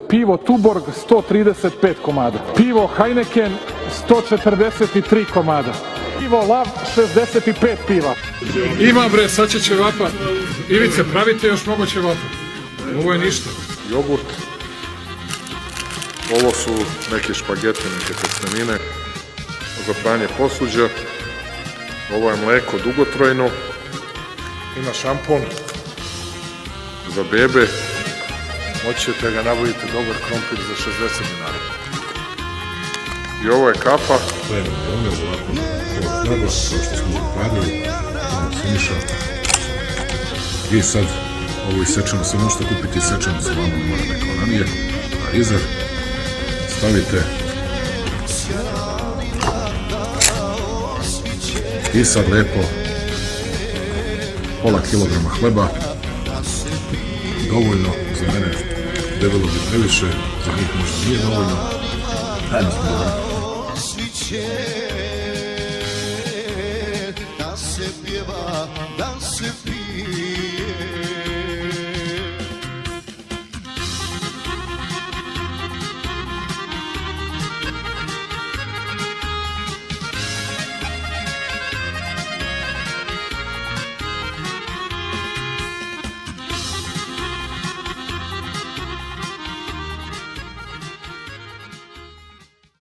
pivo Tuborg 135 komada, pivo Heineken 143 komada, pivo Lav 65 piva. Ima bre, sad će ćevapa. Ivice, pravite još mnogo ćevapa. Ovo je ništa. Jogurt. Ovo su neke špagete, neke tecnevine za pranje posuđa. Ovo je mleko dugotrajno. Ima šampon za bebe. Moći ćete ga nabaviti dobar krompir za 60 dinara. I ovo je kafa. To je ovako hleba, kao što smo radili, finiša. I sad ovo isečeno, sve možete kupiti isečeno sa vama, mora da kao ranije. Parizer, stavite. I sad lepo pola kilograma hleba. Dovoljno, za mene debelo bi previše, za njih možda nije dovoljno. Da se pjeva